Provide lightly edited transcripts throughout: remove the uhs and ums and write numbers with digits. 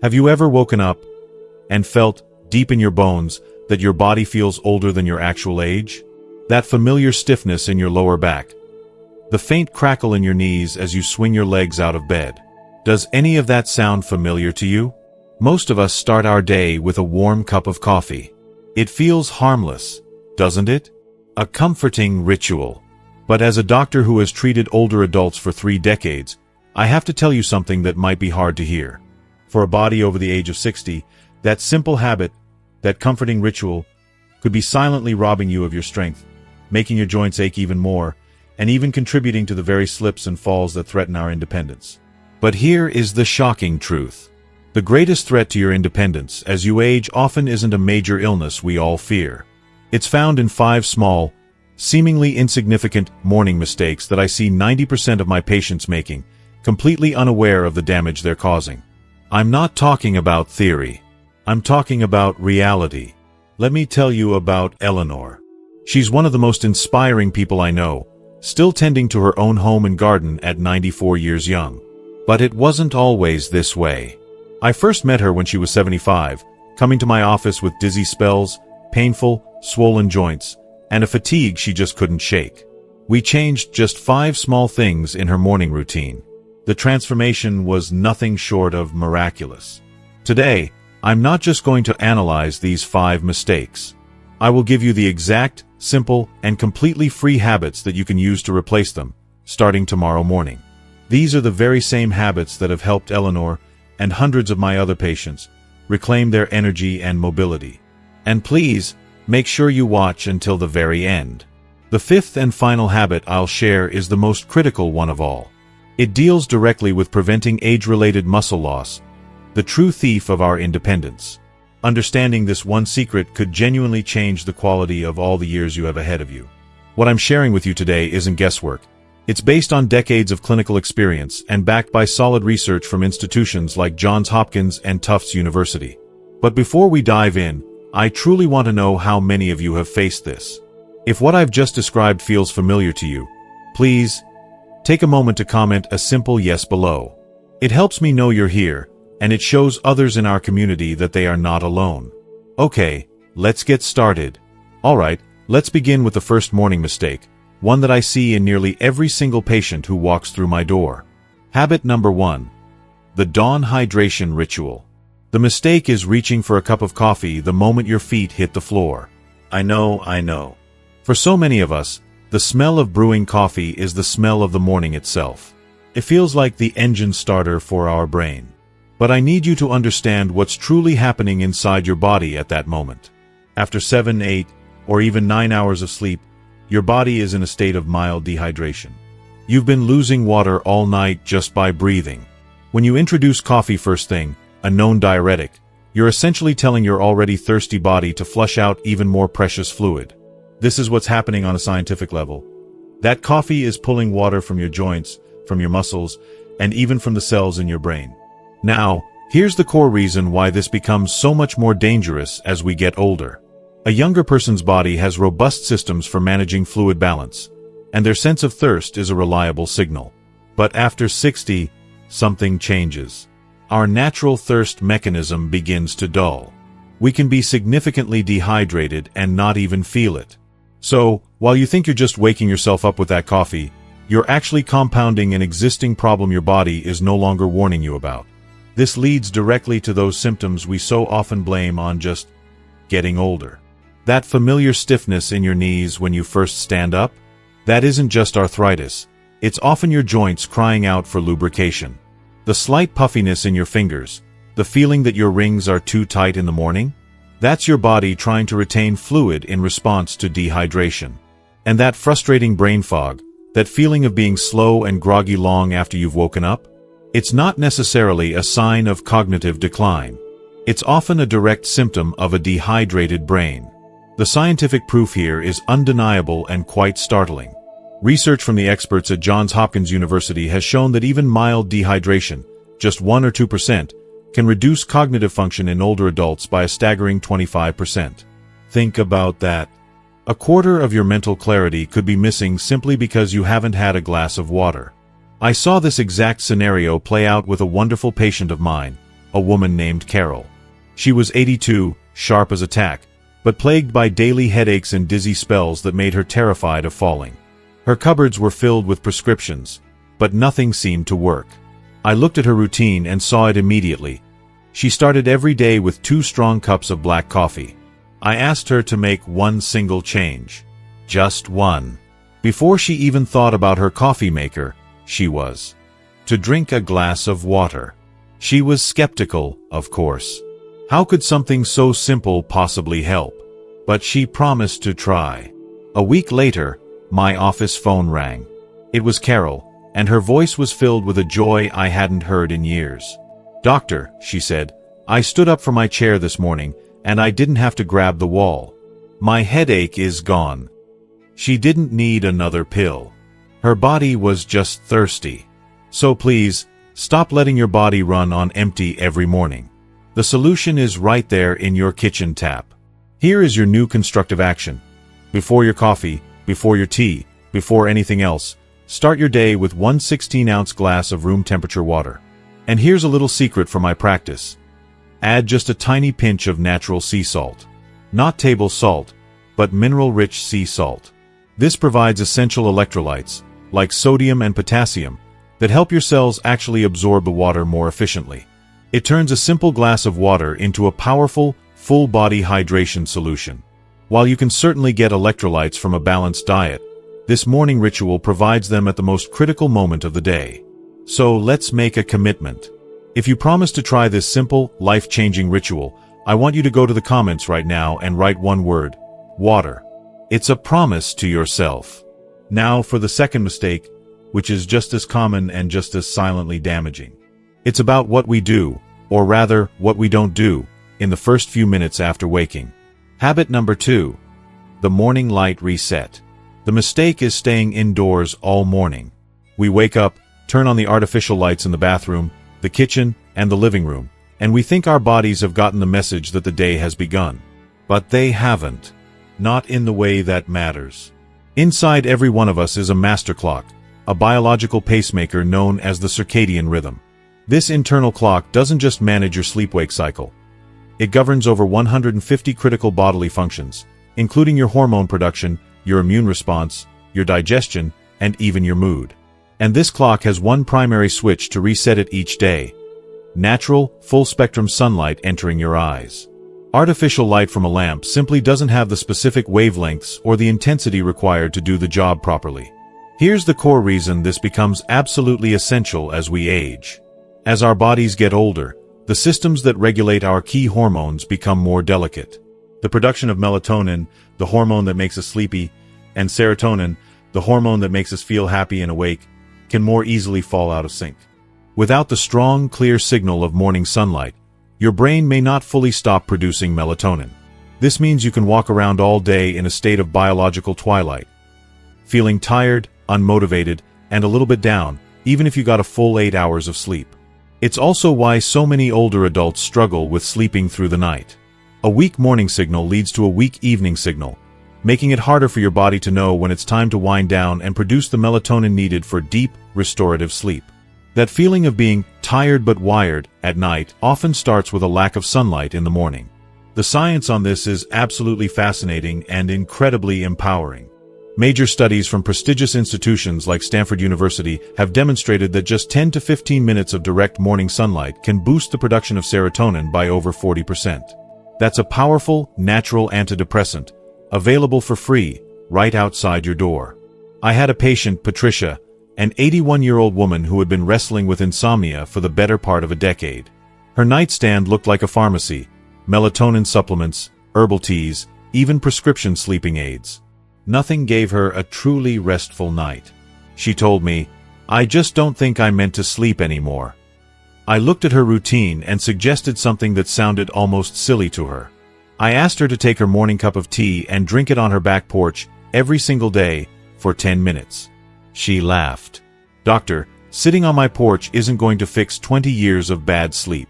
Have you ever woken up and felt deep in your bones that your body feels older than your actual age? That familiar stiffness in your lower back. The faint crackle in your knees as you swing your legs out of bed. Does any of that sound familiar to you? Most of us start our day with a warm cup of coffee. It feels harmless, doesn't it? A comforting ritual. But as a doctor who has treated older adults for 3 decades, I have to tell you something that might be hard to hear. For a body over the age of 60, that simple habit, that comforting ritual, could be silently robbing you of your strength, making your joints ache even more, and even contributing to the very slips and falls that threaten our independence. But here is the shocking truth. The greatest threat to your independence as you age often isn't a major illness we all fear. It's found in 5 small, seemingly insignificant morning mistakes that I see 90% of my patients making, completely unaware of the damage they're causing. I'm not talking about theory. I'm talking about reality. Let me tell you about Eleanor. She's one of the most inspiring people I know, still tending to her own home and garden at 94 years young. But it wasn't always this way. I first met her when she was 75, coming to my office with dizzy spells, painful, swollen joints, and a fatigue she just couldn't shake. We changed just 5 small things in her morning routine. The transformation was nothing short of miraculous. Today, I'm not just going to analyze these 5 mistakes. I will give you the exact, simple, and completely free habits that you can use to replace them, starting tomorrow morning. These are the very same habits that have helped Eleanor and hundreds of my other patients reclaim their energy and mobility. And please, make sure you watch until the very end. The 5th and final habit I'll share is the most critical one of all. It deals directly with preventing age-related muscle loss, the true thief of our independence. Understanding this one secret could genuinely change the quality of all the years you have ahead of you. What I'm sharing with you today isn't guesswork. It's based on decades of clinical experience and backed by solid research from institutions like Johns Hopkins and Tufts University. But before we dive in, I truly want to know how many of you have faced this. If what I've just described feels familiar to you, please take a moment to comment a simple yes below. It helps me know you're here, and it shows others in our community that they are not alone. Okay, let's get started. Alright, let's begin with the first morning mistake, one that I see in nearly every single patient who walks through my door. Habit number 1. The dawn hydration ritual. The mistake is reaching for a cup of coffee the moment your feet hit the floor. I know. For so many of us, the smell of brewing coffee is the smell of the morning itself. It feels like the engine starter for our brain. But I need you to understand what's truly happening inside your body at that moment. After 7, 8, or even 9 hours of sleep, your body is in a state of mild dehydration. You've been losing water all night just by breathing. When you introduce coffee first thing, a known diuretic, you're essentially telling your already thirsty body to flush out even more precious fluid. This is what's happening on a scientific level. That coffee is pulling water from your joints, from your muscles, and even from the cells in your brain. Now, here's the core reason why this becomes so much more dangerous as we get older. A younger person's body has robust systems for managing fluid balance, and their sense of thirst is a reliable signal. But after 60, something changes. Our natural thirst mechanism begins to dull. We can be significantly dehydrated and not even feel it. So, while you think you're just waking yourself up with that coffee, you're actually compounding an existing problem your body is no longer warning you about. This leads directly to those symptoms we so often blame on just getting older. That familiar stiffness in your knees when you first stand up? That isn't just arthritis. It's often your joints crying out for lubrication. The slight puffiness in your fingers, the feeling that your rings are too tight in the morning? That's your body trying to retain fluid in response to dehydration. And that frustrating brain fog, that feeling of being slow and groggy long after you've woken up? It's not necessarily a sign of cognitive decline. It's often a direct symptom of a dehydrated brain. The scientific proof here is undeniable and quite startling. Research from the experts at Johns Hopkins University has shown that even mild dehydration, just 1 or 2%, can reduce cognitive function in older adults by a staggering 25%. Think about that. A quarter of your mental clarity could be missing simply because you haven't had a glass of water. I saw this exact scenario play out with a wonderful patient of mine, a woman named Carol. She was 82, sharp as a tack, but plagued by daily headaches and dizzy spells that made her terrified of falling. Her cupboards were filled with prescriptions, but nothing seemed to work. I looked at her routine and saw it immediately. She started every day with 2 strong cups of black coffee. I asked her to make one single change. Just one. Before she even thought about her coffee maker, she was to drink a glass of water. She was skeptical, of course. How could something so simple possibly help? But she promised to try. A week later, my office phone rang. It was Carol, and her voice was filled with a joy I hadn't heard in years. "Doctor," she said, "I stood up from my chair this morning, and I didn't have to grab the wall. My headache is gone." She didn't need another pill. Her body was just thirsty. So please, stop letting your body run on empty every morning. The solution is right there in your kitchen tap. Here is your new constructive action. Before your coffee, before your tea, before anything else, start your day with 1 16-ounce glass of room temperature water. And here's a little secret for my practice. Add just a tiny pinch of natural sea salt. Not table salt, but mineral-rich sea salt. This provides essential electrolytes, like sodium and potassium, that help your cells actually absorb the water more efficiently. It turns a simple glass of water into a powerful, full-body hydration solution. While you can certainly get electrolytes from a balanced diet, this morning ritual provides them at the most critical moment of the day. So let's make a commitment. If you promise to try this simple, life-changing ritual, I want you to go to the comments right now and write one word: water. It's a promise to yourself. Now for the second mistake, which is just as common and just as silently damaging. It's about what we do, or rather, what we don't do, in the first few minutes after waking. Habit number 2. The morning light reset. The mistake is staying indoors all morning. We wake up, turn on the artificial lights in the bathroom, the kitchen, and the living room, and we think our bodies have gotten the message that the day has begun. But they haven't. Not in the way that matters. Inside every one of us is a master clock, a biological pacemaker known as the circadian rhythm. This internal clock doesn't just manage your sleep-wake cycle. It governs over 150 critical bodily functions, including your hormone production, your immune response, your digestion, and even your mood. And this clock has one primary switch to reset it each day: natural, full-spectrum sunlight entering your eyes. Artificial light from a lamp simply doesn't have the specific wavelengths or the intensity required to do the job properly. Here's the core reason this becomes absolutely essential as we age. As our bodies get older, the systems that regulate our key hormones become more delicate. The production of melatonin, the hormone that makes us sleepy, and serotonin, the hormone that makes us feel happy and awake, can more easily fall out of sync. Without the strong, clear signal of morning sunlight, your brain may not fully stop producing melatonin. This means you can walk around all day in a state of biological twilight, feeling tired, unmotivated, and a little bit down, even if you got a full 8 hours of sleep. It's also why so many older adults struggle with sleeping through the night. A weak morning signal leads to a weak evening signal, making it harder for your body to know when it's time to wind down and produce the melatonin needed for deep, restorative sleep. That feeling of being tired but wired at night often starts with a lack of sunlight in the morning. The science on this is absolutely fascinating and incredibly empowering. Major studies from prestigious institutions like Stanford University have demonstrated that just 10 to 15 minutes of direct morning sunlight can boost the production of serotonin by over 40%. That's a powerful, natural antidepressant, available for free, right outside your door. I had a patient, Patricia, an 81-year-old woman who had been wrestling with insomnia for the better part of a decade. Her nightstand looked like a pharmacy: melatonin supplements, herbal teas, even prescription sleeping aids. Nothing gave her a truly restful night. She told me, "I just don't think I'm meant to sleep anymore." I looked at her routine and suggested something that sounded almost silly to her. I asked her to take her morning cup of tea and drink it on her back porch every single day for 10 minutes. She laughed. "Doctor, sitting on my porch isn't going to fix 20 years of bad sleep."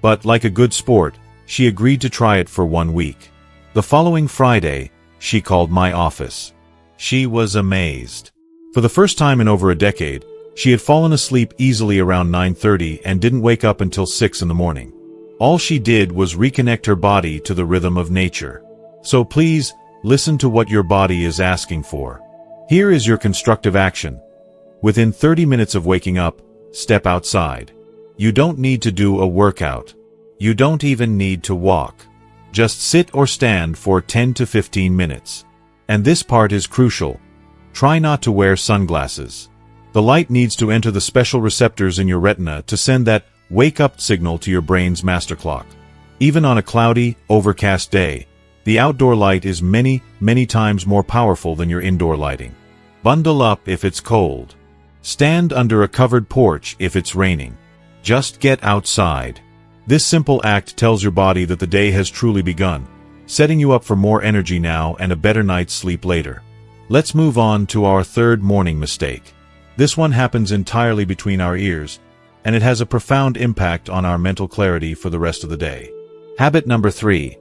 But like a good sport, she agreed to try it for 1 week. The following Friday, she called my office. She was amazed. For the first time in over a decade, She had fallen asleep easily around 9:30 and didn't wake up until 6 in the morning. All she did was reconnect her body to the rhythm of nature. So please, listen to what your body is asking for. Here is your constructive action. Within 30 minutes of waking up, step outside. You don't need to do a workout. You don't even need to walk. Just sit or stand for 10 to 15 minutes. And this part is crucial. Try not to wear sunglasses. The light needs to enter the special receptors in your retina to send that wake-up signal to your brain's master clock. Even on a cloudy, overcast day, the outdoor light is many, many times more powerful than your indoor lighting. Bundle up if it's cold. Stand under a covered porch if it's raining. Just get outside. This simple act tells your body that the day has truly begun, setting you up for more energy now and a better night's sleep later. Let's move on to our third morning mistake. This one happens entirely between our ears, and it has a profound impact on our mental clarity for the rest of the day. Habit number 3.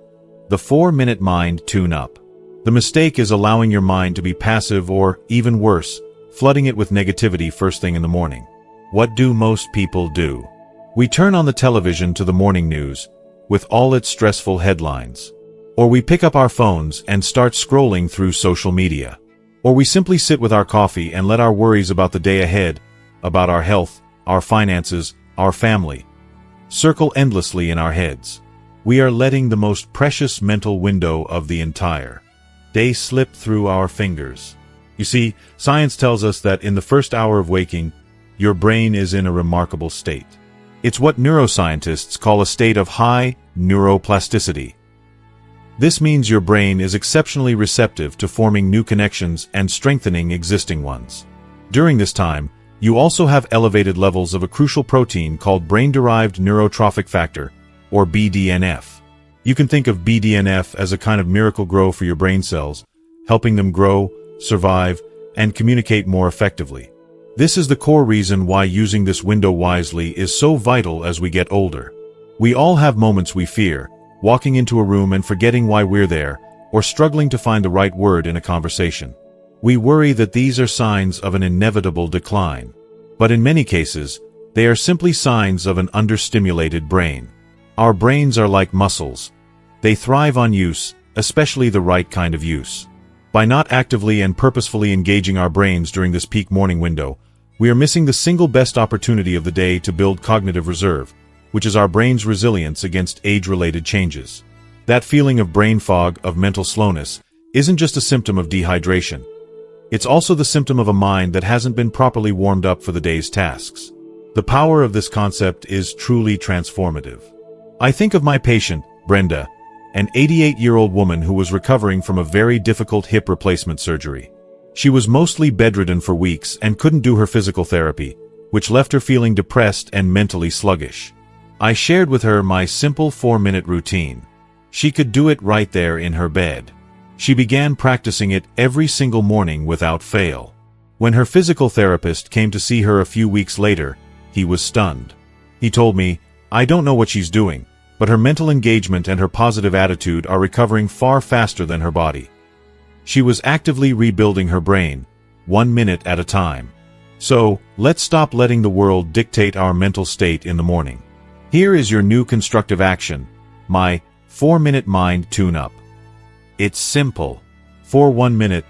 The 4-minute mind tune-up. The mistake is allowing your mind to be passive or, even worse, flooding it with negativity first thing in the morning. What do most people do? We turn on the television to the morning news, with all its stressful headlines. Or we pick up our phones and start scrolling through social media. Or we simply sit with our coffee and let our worries about the day ahead, about our health, our finances, our family, circle endlessly in our heads. We are letting the most precious mental window of the entire day slip through our fingers. You see, science tells us that in the first hour of waking, your brain is in a remarkable state. It's what neuroscientists call a state of high neuroplasticity. This means your brain is exceptionally receptive to forming new connections and strengthening existing ones. During this time, you also have elevated levels of a crucial protein called brain-derived neurotrophic factor, or BDNF. You can think of BDNF as a kind of miracle grow for your brain cells, helping them grow, survive, and communicate more effectively. This is the core reason why using this window wisely is so vital as we get older. We all have moments we fear, walking into a room and forgetting why we're there, or struggling to find the right word in a conversation. We worry that these are signs of an inevitable decline. But in many cases, they are simply signs of an understimulated brain. Our brains are like muscles. They thrive on use, especially the right kind of use. By not actively and purposefully engaging our brains during this peak morning window, we are missing the single best opportunity of the day to build cognitive reserve, which is our brain's resilience against age-related changes. That feeling of brain fog, of mental slowness, isn't just a symptom of dehydration. It's also the symptom of a mind that hasn't been properly warmed up for the day's tasks. The power of this concept is truly transformative. I think of my patient, Brenda, an 88-year-old woman who was recovering from a very difficult hip replacement surgery. She was mostly bedridden for weeks and couldn't do her physical therapy, which left her feeling depressed and mentally sluggish. I shared with her my simple 4-minute routine. She could do it right there in her bed. She began practicing it every single morning without fail. When her physical therapist came to see her a few weeks later, he was stunned. He told me, "I don't know what she's doing, but her mental engagement and her positive attitude are recovering far faster than her body. She was actively rebuilding her brain, 1 minute at a time." So, let's stop letting the world dictate our mental state in the morning. Here is your new constructive action, my 4-minute mind tune-up. It's simple. For 1 minute,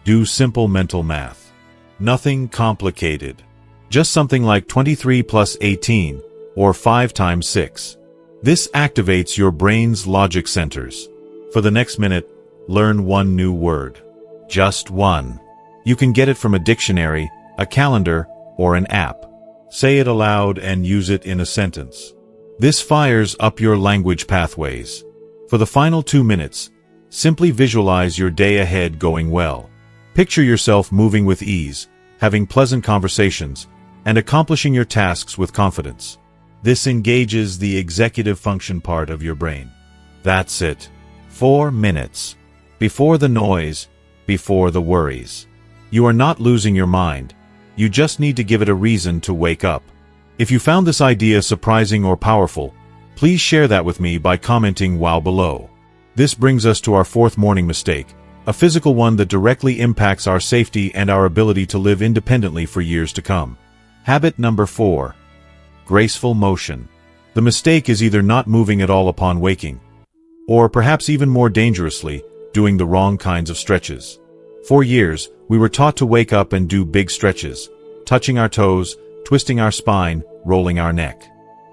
do simple mental math. Nothing complicated. Just something like 23 plus 18, or 5 times 6. This activates your brain's logic centers. For the next minute, learn one new word. Just one. You can get it from a dictionary, a calendar, or an app. Say it aloud and use it in a sentence. This fires up your language pathways. For the final 2 minutes, simply visualize your day ahead going well. Picture yourself moving with ease, having pleasant conversations, and accomplishing your tasks with confidence. This engages the executive function part of your brain. That's it. 4 minutes. Before the noise, before the worries. You are not losing your mind. You just need to give it a reason to wake up. If you found this idea surprising or powerful, please share that with me by commenting "wow" below. This brings us to our 4th morning mistake, a physical one that directly impacts our safety and our ability to live independently for years to come. Habit number 4. Graceful motion. The mistake is either not moving at all upon waking, or perhaps even more dangerously, doing the wrong kinds of stretches. For years, we were taught to wake up and do big stretches, touching our toes, twisting our spine, rolling our neck.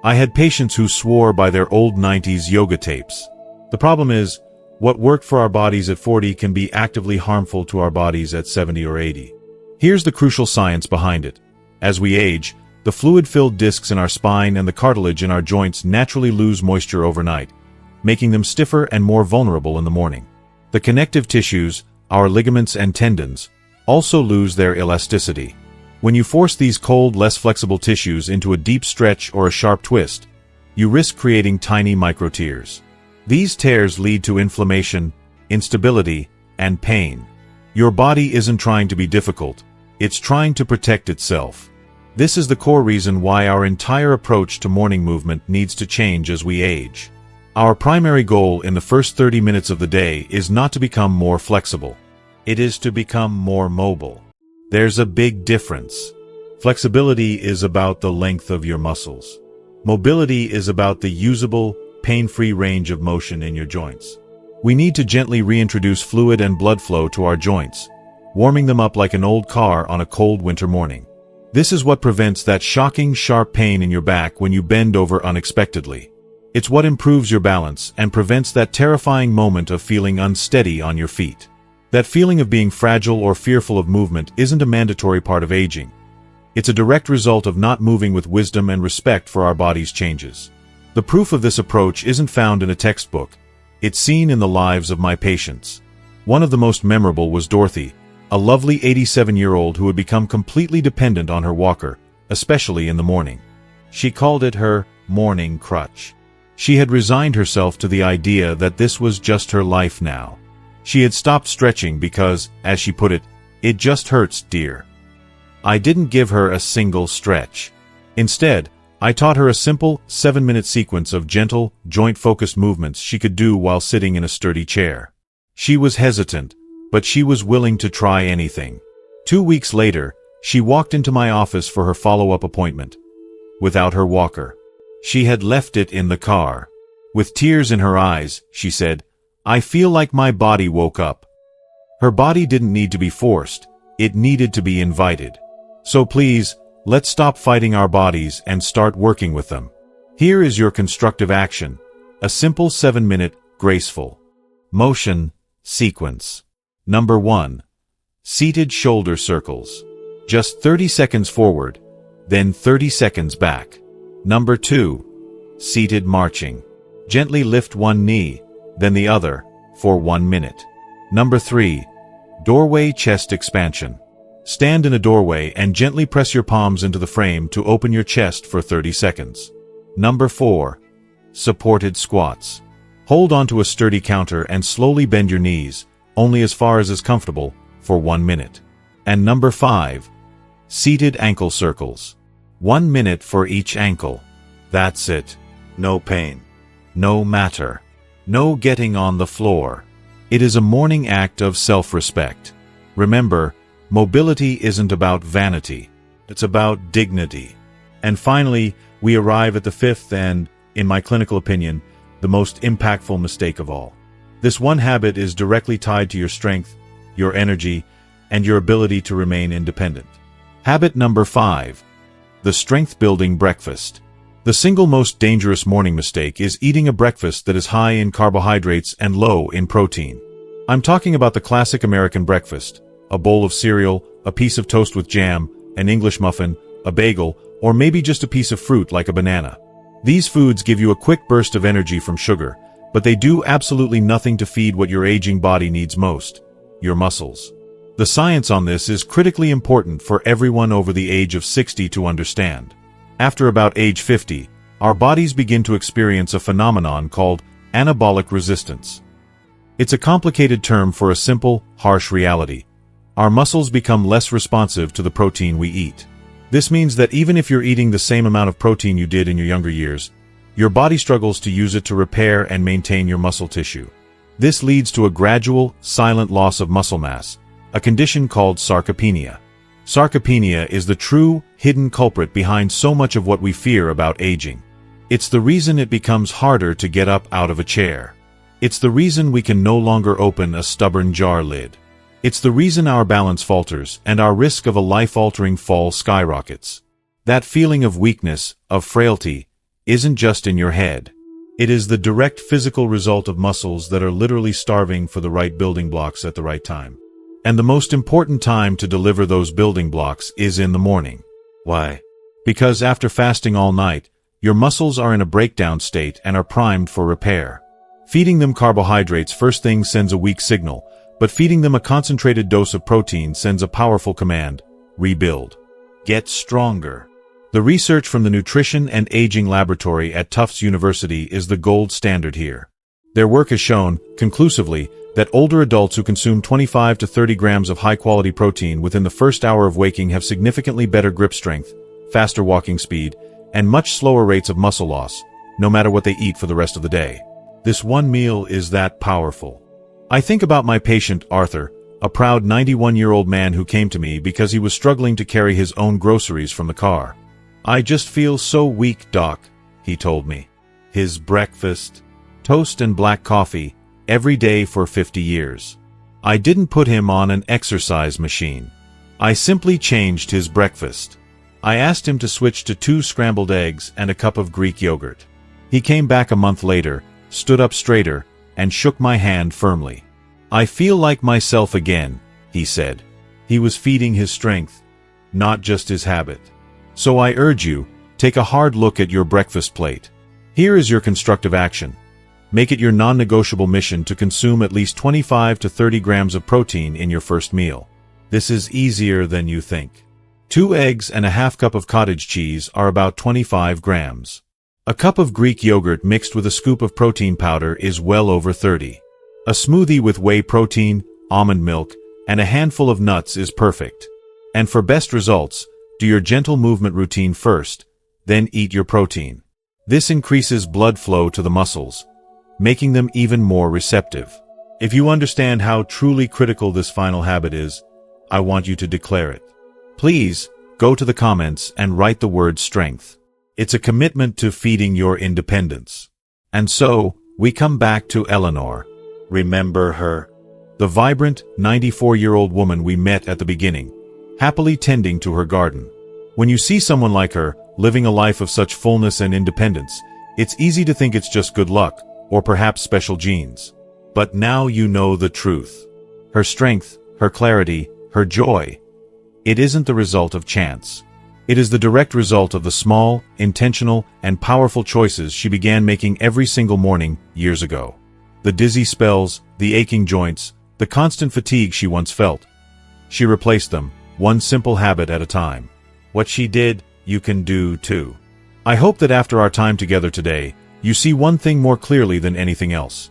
I had patients who swore by their old 90s yoga tapes. The problem is, what worked for our bodies at 40 can be actively harmful to our bodies at 70 or 80. Here's the crucial science behind it. As we age, the fluid-filled discs in our spine and the cartilage in our joints naturally lose moisture overnight, making them stiffer and more vulnerable in the morning. The connective tissues, our ligaments and tendons, also lose their elasticity. When you force these cold, less flexible tissues into a deep stretch or a sharp twist, you risk creating tiny micro-tears. These tears lead to inflammation, instability, and pain. Your body isn't trying to be difficult, it's trying to protect itself. This is the core reason why our entire approach to morning movement needs to change as we age. Our primary goal in the first 30 minutes of the day is not to become more flexible. It is to become more mobile. There's a big difference. Flexibility is about the length of your muscles. Mobility is about the usable, pain-free range of motion in your joints. We need to gently reintroduce fluid and blood flow to our joints, warming them up like an old car on a cold winter morning. This is what prevents that shocking, sharp pain in your back when you bend over unexpectedly. It's what improves your balance and prevents that terrifying moment of feeling unsteady on your feet. That feeling of being fragile or fearful of movement isn't a mandatory part of aging. It's a direct result of not moving with wisdom and respect for our body's changes. The proof of this approach isn't found in a textbook. It's seen in the lives of my patients. One of the most memorable was Dorothy, a lovely 87-year-old who had become completely dependent on her walker, especially in the morning. She called it her morning crutch. She had resigned herself to the idea that this was just her life now. She had stopped stretching because, as she put it, "It just hurts, dear." I didn't give her a single stretch. Instead, I taught her a simple, 7-minute sequence of gentle, joint-focused movements she could do while sitting in a sturdy chair. She was hesitant, but she was willing to try anything. 2 weeks later, she walked into my office for her follow-up appointment. Without her walker. She had left it in the car. With tears in her eyes, she said, "I feel like my body woke up." Her body didn't need to be forced, it needed to be invited. So please, let's stop fighting our bodies and start working with them. Here is your constructive action, a simple 7-minute, graceful motion sequence. Number 1. Seated shoulder circles. Just 30 seconds forward, then 30 seconds back. Number 2. Seated marching. Gently lift one knee, then the other, for 1 minute. Number 3. Doorway chest expansion. Stand in a doorway and gently press your palms into the frame to open your chest for 30 seconds. Number 4. Supported squats. Hold onto a sturdy counter and slowly bend your knees, only as far as is comfortable, for 1 minute. And number 5. Seated ankle circles. 1 minute for each ankle. That's it. No pain. No matter. No getting on the floor. It is a morning act of self-respect. Remember, mobility isn't about vanity. It's about dignity. And finally, we arrive at the 5th and, in my clinical opinion, the most impactful mistake of all. This one habit is directly tied to your strength, your energy, and your ability to remain independent. Habit number 5. The strength-building breakfast. The single most dangerous morning mistake is eating a breakfast that is high in carbohydrates and low in protein. I'm talking about the classic American breakfast, a bowl of cereal, a piece of toast with jam, an English muffin, a bagel, or maybe just a piece of fruit like a banana. These foods give you a quick burst of energy from sugar, but they do absolutely nothing to feed what your aging body needs most, your muscles. The science on this is critically important for everyone over the age of 60 to understand. After about age 50, our bodies begin to experience a phenomenon called anabolic resistance. It's a complicated term for a simple, harsh reality. Our muscles become less responsive to the protein we eat. This means that even if you're eating the same amount of protein you did in your younger years, your body struggles to use it to repair and maintain your muscle tissue. This leads to a gradual, silent loss of muscle mass, a condition called sarcopenia. Sarcopenia is the true, hidden culprit behind so much of what we fear about aging. It's the reason it becomes harder to get up out of a chair. It's the reason we can no longer open a stubborn jar lid. It's the reason our balance falters and our risk of a life-altering fall skyrockets. That feeling of weakness, of frailty, isn't just in your head. It is the direct physical result of muscles that are literally starving for the right building blocks at the right time. And the most important time to deliver those building blocks is in the morning. Why? Because after fasting all night, your muscles are in a breakdown state and are primed for repair. Feeding them carbohydrates first thing sends a weak signal, but feeding them a concentrated dose of protein sends a powerful command: rebuild. Get stronger. The research from the Nutrition and Aging Laboratory at Tufts University is the gold standard here. Their work has shown, conclusively, that older adults who consume 25 to 30 grams of high-quality protein within the first hour of waking have significantly better grip strength, faster walking speed, and much slower rates of muscle loss, no matter what they eat for the rest of the day. This one meal is that powerful. I think about my patient, Arthur, a proud 91-year-old man who came to me because he was struggling to carry his own groceries from the car. "I just feel so weak, Doc," he told me. His breakfast: toast and black coffee, every day for 50 years. I didn't put him on an exercise machine. I simply changed his breakfast. I asked him to switch to 2 scrambled eggs and a cup of Greek yogurt. He came back a month later, stood up straighter, and shook my hand firmly. "I feel like myself again," he said. He was feeding his strength, not just his habit. So I urge you, take a hard look at your breakfast plate. Here is your constructive action. Make it your non-negotiable mission to consume at least 25 to 30 grams of protein in your first meal. This is easier than you think. 2 eggs and a half cup of cottage cheese are about 25 grams. A cup of Greek yogurt mixed with a scoop of protein powder is well over 30. A smoothie with whey protein, almond milk, and a handful of nuts is perfect. And for best results, do your gentle movement routine first, then eat your protein. This increases blood flow to the muscles, making them even more receptive. If you understand how truly critical this final habit is, I want you to declare it. Please, go to the comments and write the word strength. It's a commitment to feeding your independence. And so, we come back to Eleanor. Remember her? The vibrant, 94-year-old woman we met at the beginning, happily tending to her garden. When you see someone like her, living a life of such fullness and independence, it's easy to think it's just good luck, or perhaps special genes. But now you know the truth. Her strength, her clarity, her joy. It isn't the result of chance. It is the direct result of the small, intentional, and powerful choices she began making every single morning years ago. The dizzy spells, the aching joints, the constant fatigue she once felt. She replaced them, one simple habit at a time. What she did, you can do too. I hope that after our time together today, you see one thing more clearly than anything else.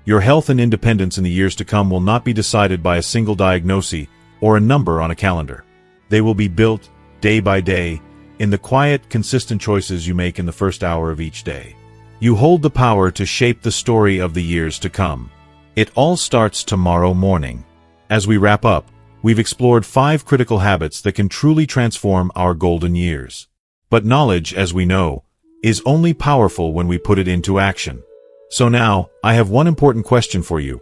Your health and independence in the years to come will not be decided by a single diagnosis or a number on a calendar. They will be built, day by day, in the quiet, consistent choices you make in the first hour of each day. You hold the power to shape the story of the years to come. It all starts tomorrow morning. As we wrap up, we've explored 5 critical habits that can truly transform our golden years. But knowledge, as we know, is only powerful when we put it into action. So now, I have one important question for you.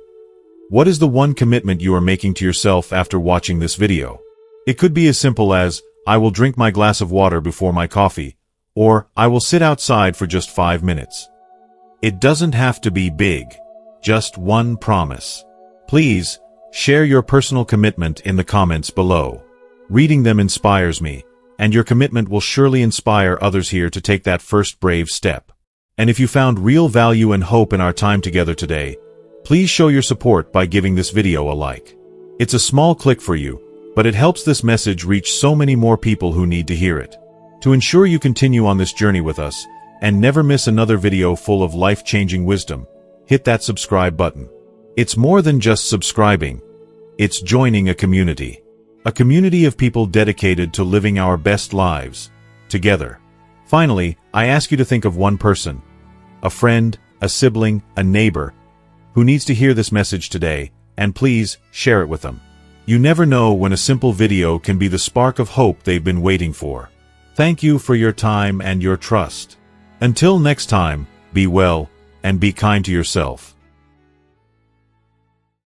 What is the one commitment you are making to yourself after watching this video? It could be as simple as, I will drink my glass of water before my coffee, or I will sit outside for just 5 minutes. It doesn't have to be big. Just one promise. Please, share your personal commitment in the comments below. Reading them inspires me, and your commitment will surely inspire others here to take that first brave step. And if you found real value and hope in our time together today, please show your support by giving this video a like. It's a small click for you, but it helps this message reach so many more people who need to hear it. To ensure you continue on this journey with us, and never miss another video full of life-changing wisdom, hit that subscribe button. It's more than just subscribing. It's joining a community. A community of people dedicated to living our best lives, together. Finally, I ask you to think of one person, a friend, a sibling, a neighbor, who needs to hear this message today, and please share it with them. You never know when a simple video can be the spark of hope they've been waiting for. Thank you for your time and your trust. Until next time, be well, and be kind to yourself.